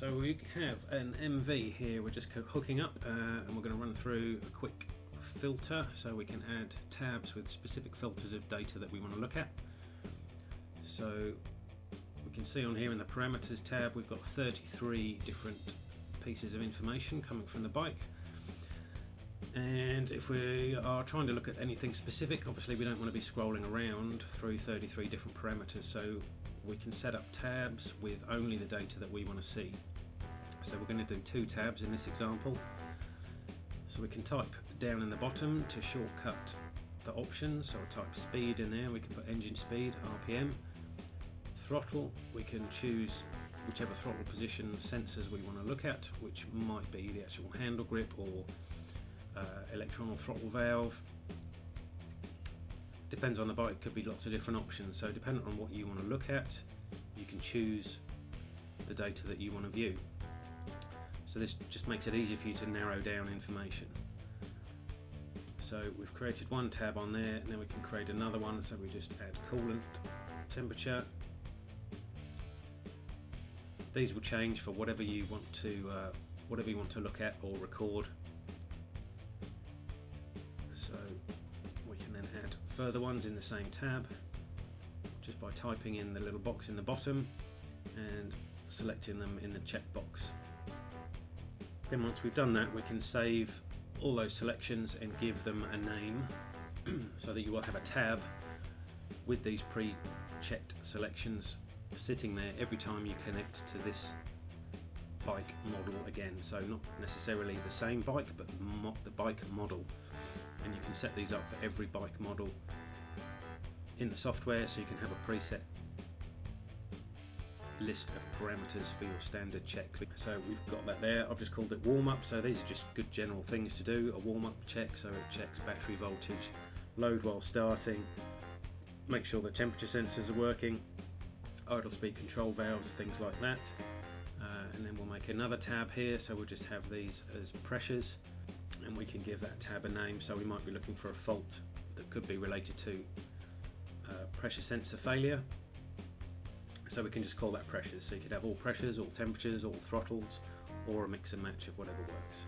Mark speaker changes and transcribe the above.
Speaker 1: So we have an MV here, we're just hooking up and we're going to run through a quick filter so we can add tabs with specific filters of data that we want to look at. So we can see on here in the parameters tab we've got 33 different pieces of information coming from the bike, and if we are trying to look at anything specific, obviously we don't want to be scrolling around through 33 different parameters, so we can set up tabs with only the data that we want to see. So we're going to do 2 tabs in this example. So we can type down in the bottom to shortcut the options, or type speed in there. We can put engine speed, RPM, throttle. We can choose whichever throttle position sensors we want to look at, which might be the actual handle grip or electron or throttle valve. Depends on the bike, could be lots of different options. So depending on what you want to look at, you can choose the data that you want to view. So this just makes it easier for you to narrow down information. So we've created one tab on there, and then we can create another one. So we just add coolant, temperature. These will change for whatever you want to look at or record. So we can then add further ones in the same tab just by typing in the little box in the bottom and selecting them in the checkbox. Then once we've done that, we can save all those selections and give them a name so that you will have a tab with these pre-checked selections sitting there every time you connect to this bike model again. So not necessarily the same bike, but the bike model, and you can set these up for every bike model in the software, so you can have a preset list of parameters for your standard checks. So we've got that there. I've just called it warm-up. So these are just good general things to do. A warm-up check, so it checks battery voltage, load while starting, make sure the temperature sensors are working, idle speed control valves, things like that. And then we'll make another tab here, so we'll just have these as pressures, and we can give that tab a name. So we might be looking for a fault that could be related to pressure sensor failure, so we can just call that pressures. So you could have all pressures, all temperatures, all throttles, or a mix and match of whatever works.